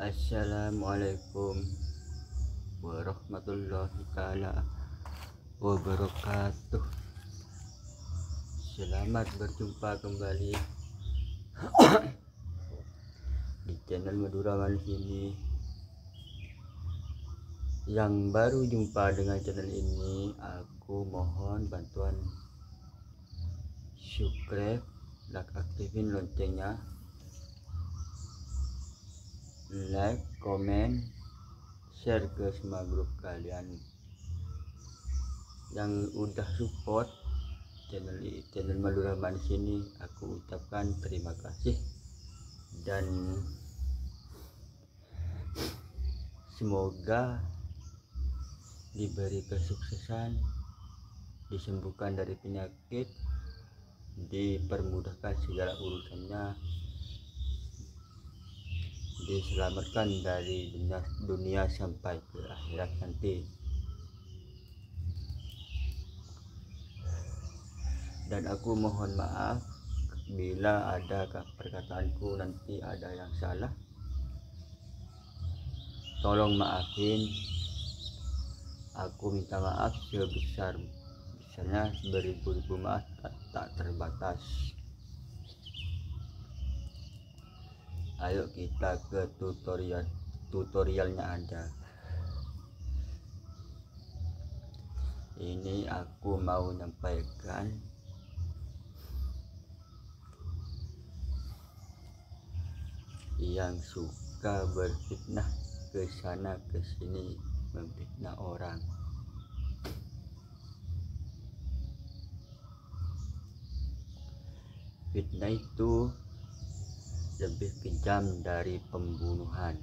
Assalamualaikum warahmatullahi taala wabarakatuh. Selamat berjumpa kembali di channel Madura Manis ini. Yang baru jumpa dengan channel ini, aku mohon bantuan subscribe, aktifin loncengnya, like, komen, share ke semua grup kalian. Yang udah support channel Madura Manis ini, aku ucapkan terima kasih dan semoga diberi kesuksesan, disembuhkan dari penyakit, dipermudahkan segala urusannya, diselamatkan dari dunia sampai ke akhirat nanti. Dan aku mohon maaf bila ada perkataanku nanti ada yang salah, tolong maafin. Aku minta maaf sebesar-besarnya, beribu-ribu maaf tak terbatas. Ayo kita ke tutorialnya aja. Ini aku mau menyampaikan yang suka berfitnah ke sana ke sini, memfitnah orang. Fitnah itu lebih kejam dari pembunuhan.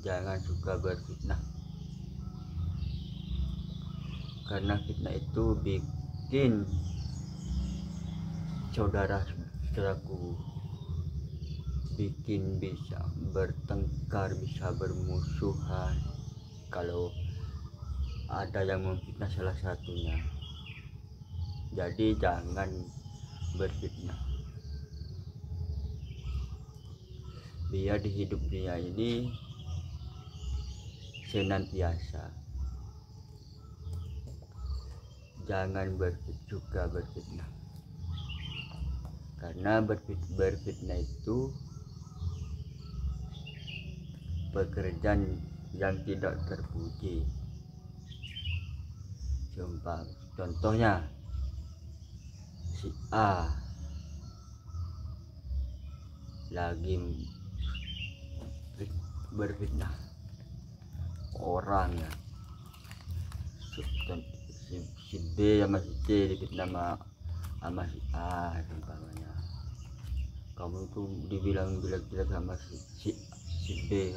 Jangan suka berfitnah, karena fitnah itu bikin saudaraku, bikin bisa bertengkar, bisa bermusuhan kalau ada yang memfitnah salah satunya. Jadi jangan berfitnah, biar di hidup dunia ini senantiasa jangan suka berfitnah, karena berfitnah itu pekerjaan yang tidak terpuji. Contohnya si A lagi berfitnah orang ya, si B sama si C difitnah sama si A. Contohnya kamu tuh dibilang jelek-jelek sama si B,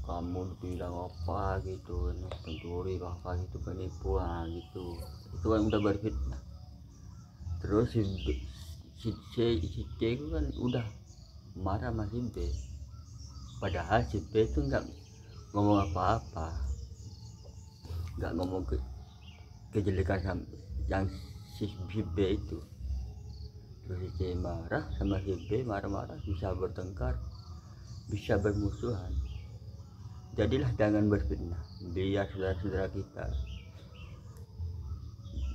kamu dibilang apa gitu, pencuri apa gitu, penipu gitu, itu kan udah berfitnah. Terus si C itu kan udah marah sama si B, padahal si B itu nggak ngomong apa-apa, nggak ngomong kejelekan sama yang si B itu. Terus si C marah sama si B, marah-marah, bisa bertengkar, bisa bermusuhan. Jadilah jangan berfitnah, biar saudara-saudara kita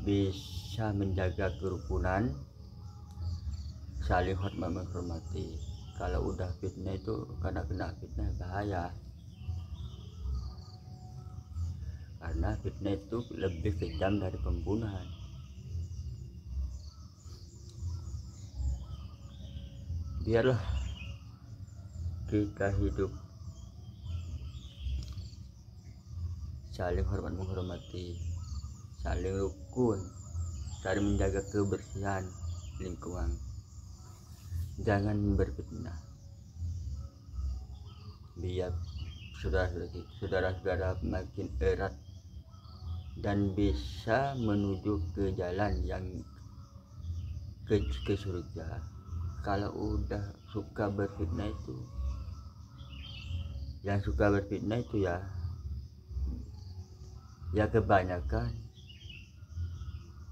bisa menjaga kerukunan, saling hormat menghormati. Kalau udah fitnah itu, karena kena fitnah bahaya, karena fitnah itu lebih kejam dari pembunuhan. Biarlah kita hidup saling hormat menghormati, saling rukun, saling menjaga kebersihan lingkungan. Jangan berfitnah, biar saudara-saudara makin erat dan bisa menuju ke jalan yang ke surga. Kalau udah suka berfitnah itu, yang suka berfitnah itu ya kebanyakan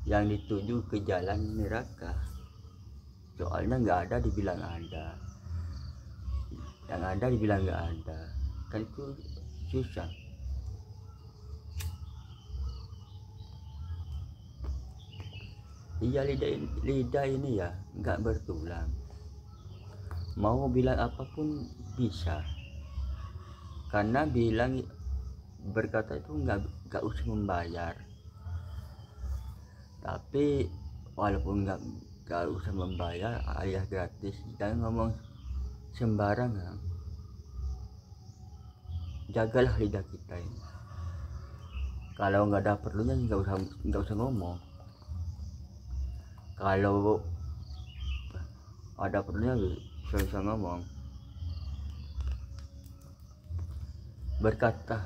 yang dituju ke jalan neraka. soalnya nggak ada dibilang ada, yang ada dibilang nggak ada, kan itu susah. Iya, lidah ini ya nggak bertulang, mau bilang apapun bisa, karena bilang berkata itu nggak usah membayar. Tapi walaupun nggak usah membayar alias gratis, jangan ngomong sembarangan. Jagalah lidah kita ini. Kalau nggak ada perlunya nggak usah ngomong. Kalau ada perlunya bisa ngomong.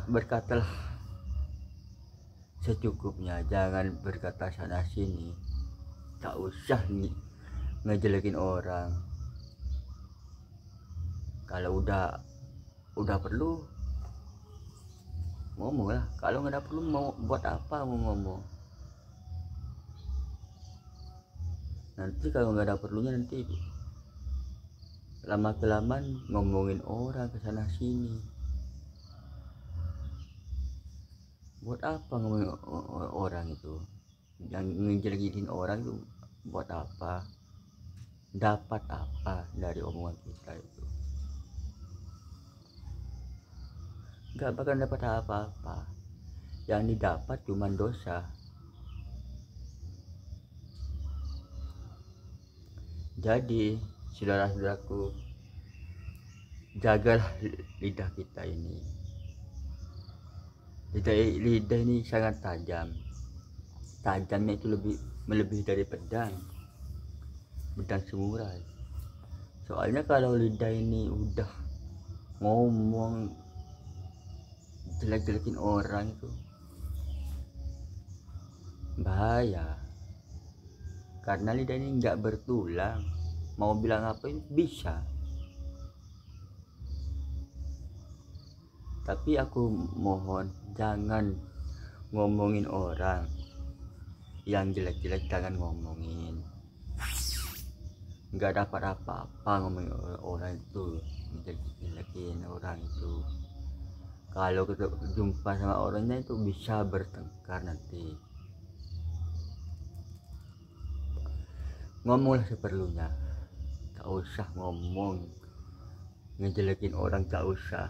Berkatalah secukupnya, jangan berkata sana sini. Tak usah ngejelekin orang. Kalau udah perlu ngomong lah, kalau nggak ada perlu mau buat apa mau ngomong. Nanti kalau nggak ada perlunya, nanti lama kelamaan ngomongin orang ke sana sini. Buat apa ngomongin orang itu? Yang ngejelekin orang itu buat apa? Dapat apa dari omongan kita itu? Nggak bakal dapat apa-apa. Yang didapat cuma dosa. Jadi saudara-saudaraku, jagalah lidah kita ini. Lidah ini sangat tajam. Tajamnya itu melebihi dari pedang samurai. Soalnya kalau lidah ini udah ngomong jelek-jelekin orang itu bahaya, karena lidah ini nggak bertulang, mau bilang apa itu bisa. Tapi aku mohon jangan ngomongin orang yang jelek-jelek, jangan ngomongin. Nggak dapat apa-apa ngomongin orang itu, jelek-jelekin orang itu. Kalau kita jumpa sama orangnya itu bisa bertengkar nanti. Ngomonglah seperlunya, tak usah ngomong ngejelekin orang, tak usah.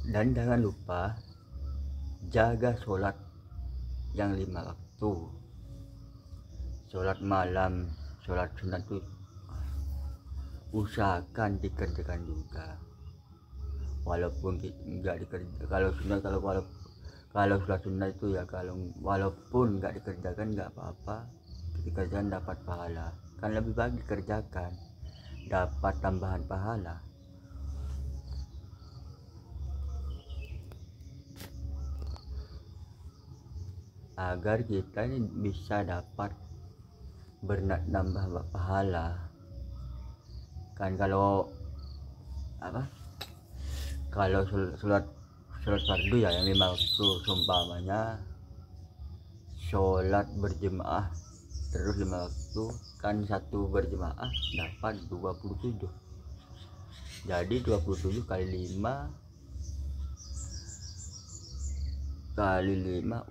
Dan jangan lupa jaga sholat yang 5 waktu. Sholat malam, sholat sunat itu usahakan dikerjakan juga. Walaupun nggak dikerjakan, kalau sholat sunat itu ya, walaupun nggak dikerjakan nggak apa-apa, dikerjakan dapat pahala. Kan lebih baik dikerjakan, dapat tambahan pahala. Agar kita ini bisa dapat bernambah pahala. Kan kalau sholat fardu ya yang 5 waktu, seumpamanya sholat berjemaah terus 5 waktu, kan satu berjemaah dapat 27. Jadi 27 kali 5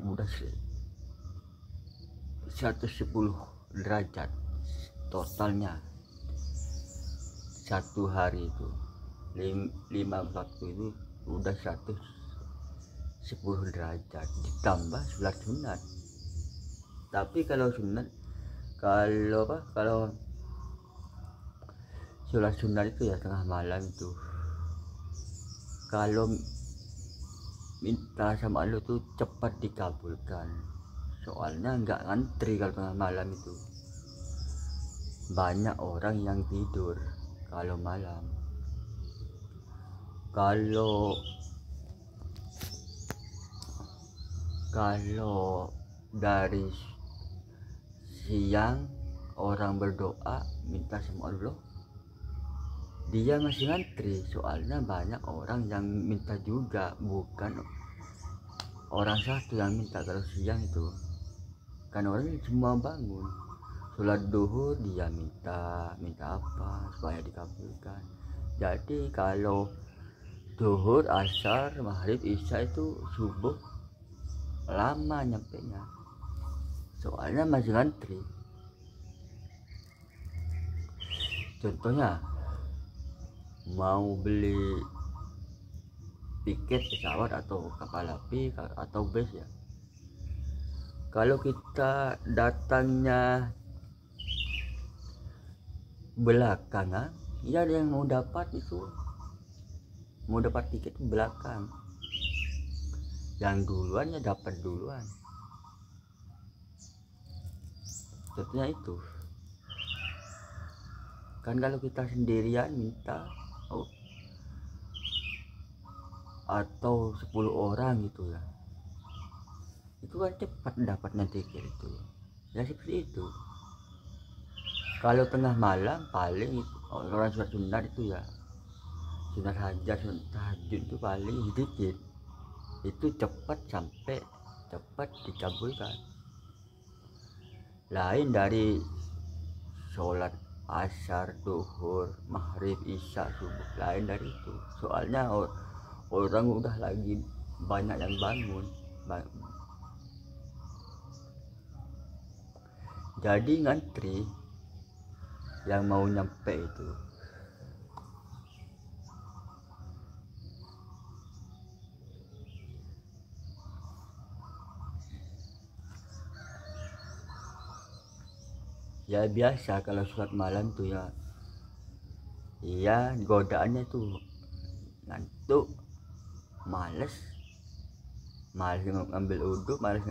udah 110 derajat totalnya. Satu hari itu 5 waktu itu udah 110 derajat ditambah sholat sunat. Tapi kalau sunat, kalau sholat sunat itu ya tengah malam itu, kalau minta sama Allah tuh cepat dikabulkan. Soalnya nggak ngantri kalau tengah malam itu. Banyak orang yang tidur kalau malam. Kalau dari siang orang berdoa minta sama Allah, dia masih ngantri, soalnya banyak orang yang minta juga, bukan orang satu yang minta. Kalau siang itu kan orang semua bangun sholat duhur, dia minta apa supaya dikabulkan. Jadi kalau duhur, asar, maghrib, isya itu subuh lama nyampe nya, soalnya masih ngantri. Contohnya mau beli tiket pesawat atau kapal api atau bus ya, kalau kita datangnya belakangan ya ada yang mau dapat tiket belakang, yang duluan ya dapat duluan. Contohnya itu kan kalau kita sendirian minta atau 10 orang gitu ya, itu kan cepat dapatnya tiket itu ya, seperti itu. Kalau tengah malam paling orang sholat sunat itu ya, sunat hajat, sunat tahajud itu paling sedikit, itu cepat sampai, cepat dikabulkan. Lain dari sholat asar, duhur, maghrib, isya, subuh, lain dari itu. Soalnya orang udah lagi banyak yang bangun, jadi ngantri yang mau nyampe itu. Ya biasa kalau sholat malam tuh ya, iya godaannya tuh ngantuk, males ngambil uduk, males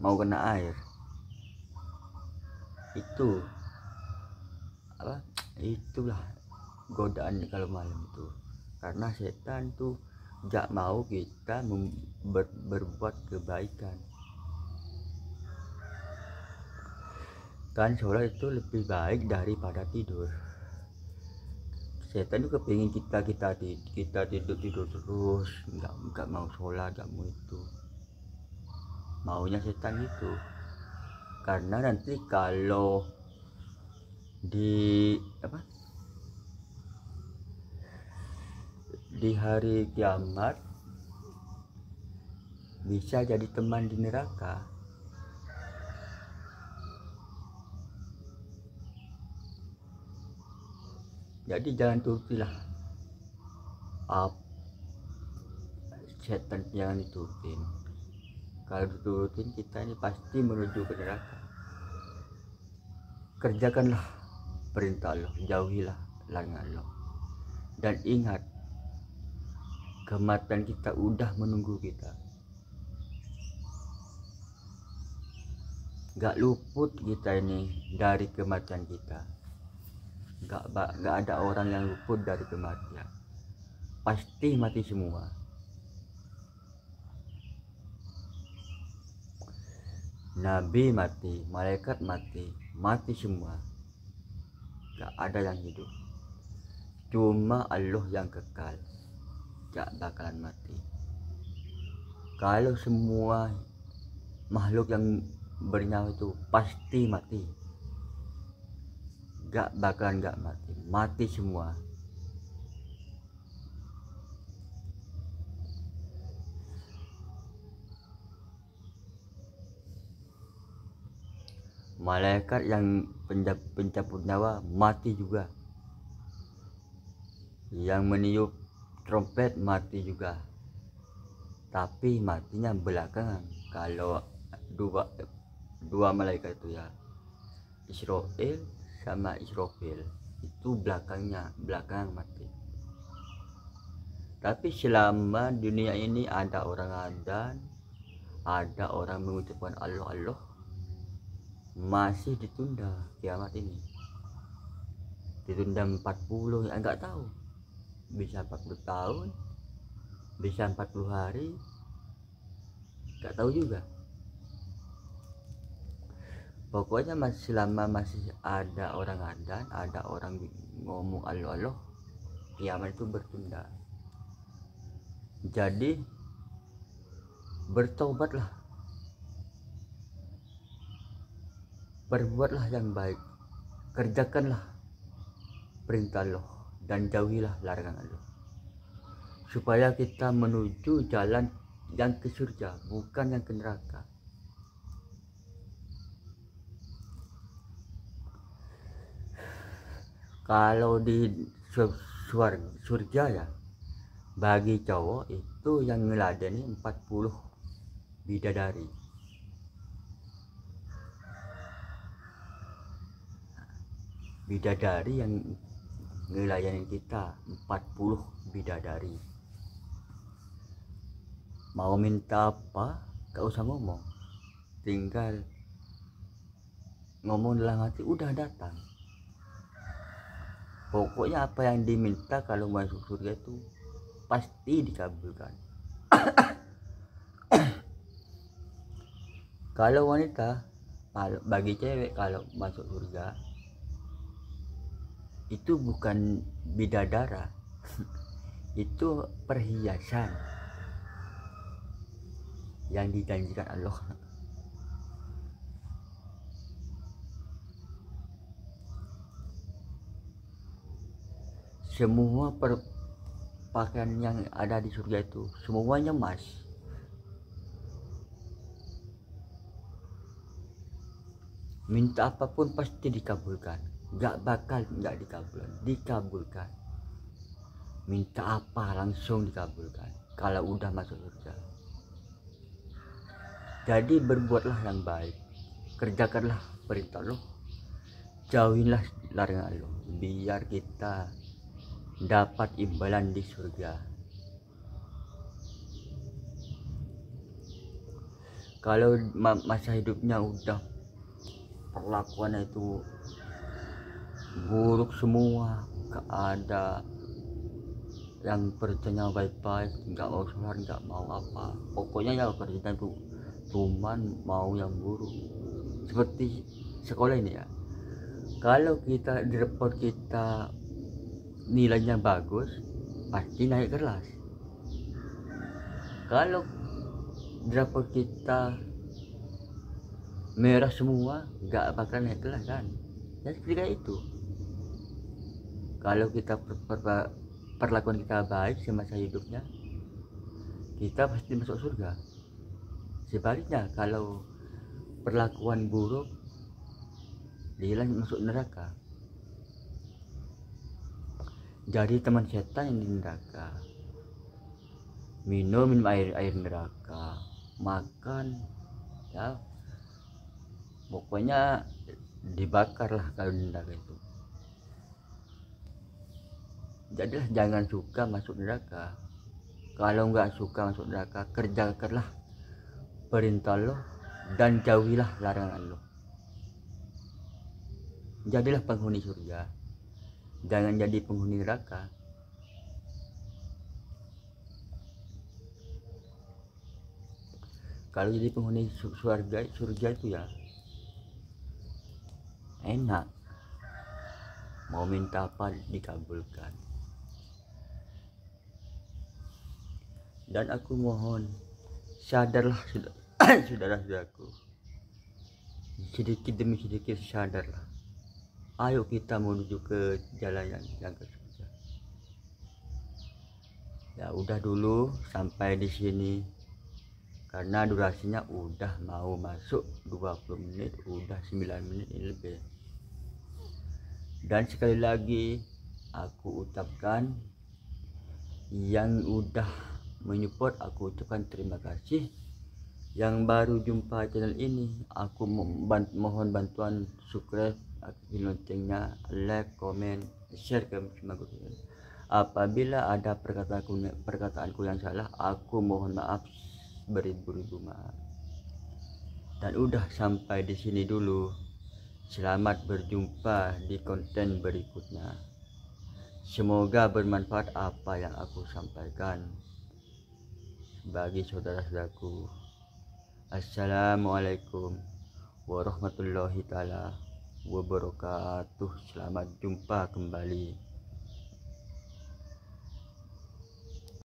mau kena air. Itu apa, itulah godaan kalau malam itu, karena setan tuh gak mau kita berbuat kebaikan. Kan sholat itu lebih baik daripada tidur. Setan itu kepingin kita tidur terus, nggak mau sholat, nggak mau itu. Maunya setan itu, karena nanti kalau di hari kiamat bisa jadi teman di neraka. Jadi jangan turutilah setan, jangan diturutin. Kalau diturutin kita ini pasti menuju ke neraka. Kerjakanlah perintah Allah, jauhilah larangan Allah, dan ingat kematian kita udah menunggu kita. Gak luput kita ini dari kematian kita. Gak ada orang yang luput dari kematian, pasti mati semua. Nabi mati, malaikat mati semua, gak ada yang hidup. Cuma Allah yang kekal, gak bakalan mati. Kalau semua makhluk yang bernyawa itu pasti mati, gak bakalan gak mati semua. Malaikat yang pencabut nyawa mati juga, yang meniup trompet mati juga, tapi matinya belakangan. Kalau dua malaikat itu ya, Israel sama Israfil, itu belakangan mati. Tapi selama dunia ini ada orang adzan, ada orang mengucapkan Allah Allah, masih ditunda kiamat ini. Ditunda 40 ya, enggak tahu, bisa 40 tahun, bisa 40 hari, enggak tahu juga. Pokoknya selama masih ada orang adzan, ada orang ngomong Allah, kiamat itu bertunda. Jadi bertobatlah, berbuatlah yang baik, kerjakanlah perintah Allah dan jauhilah larangan Allah, supaya kita menuju jalan yang ke surga, bukan yang ke neraka. Kalau di surga ya, bagi cowok itu yang ngeladeni 40 bidadari. Bidadari yang ngelayanin kita 40 bidadari. Mau minta apa gak usah ngomong, tinggal ngomong dalam hati udah datang. Pokoknya apa yang diminta kalau masuk surga itu pasti dikabulkan. Kalau wanita, bagi cewek kalau masuk surga itu bukan bidadara, itu perhiasan yang dijanjikan Allah. Semua pakaian yang ada di surga itu semuanya emas. Minta apapun pasti dikabulkan, gak bakal gak dikabulkan. Minta apa langsung dikabulkan kalau udah masuk surga. Jadi berbuatlah yang baik, kerjakanlah perintah Allah, jauhilah larangan Allah, biar kita dapat imbalan di surga. Kalau masa hidupnya udah perlakuan itu buruk semua, gak ada yang kerjanya baik-baik, gak mau sholat, gak mau apa, pokoknya ya kerjanya tuh cuman mau yang buruk. Seperti sekolah ini ya, kalau kita di report kita nilainya bagus, pasti naik kelas. Kalau di rapor kita merah semua, gak bakal naik kelas kan. Ya seperti kayak itu. Kalau kita perlakuan kita baik semasa hidupnya, kita pasti masuk surga. Sebaliknya kalau perlakuan buruk, dia masuk neraka. Jadi teman setan yang di neraka. Minum air neraka, makan ya pokoknya dibakar lah kalau di neraka itu. Jadilah jangan suka masuk neraka. Kalau nggak suka masuk neraka, kerjakanlah perintah Allah dan jauhilah larangan Allah. Jadilah penghuni surga, jangan jadi penghuni neraka. Kalau jadi penghuni surga itu ya enak, mau minta apa dikabulkan. Dan aku mohon sadarlah saudara-saudaraku, sedikit demi sedikit sadarlah. Ayo kita menuju ke jalan yang ke surga. Ya udah dulu sampai di sini, karena durasinya udah mau masuk 20 menit, udah 9 menit ini lebih. Dan sekali lagi aku ucapkan yang udah menyupport, aku ucapkan terima kasih. Yang baru jumpa channel ini, aku mohon bantuan subscribe, aktifin loncengnya, like, komen, share ke semua grup. Apabila ada perkataanku yang salah, aku mohon maaf beribu-ribu maaf. Dan udah sampai di sini dulu. Selamat berjumpa di konten berikutnya. Semoga bermanfaat apa yang aku sampaikan bagi saudara-saudaraku. Assalamualaikum warahmatullahi taala wabarakatuh. Selamat jumpa kembali.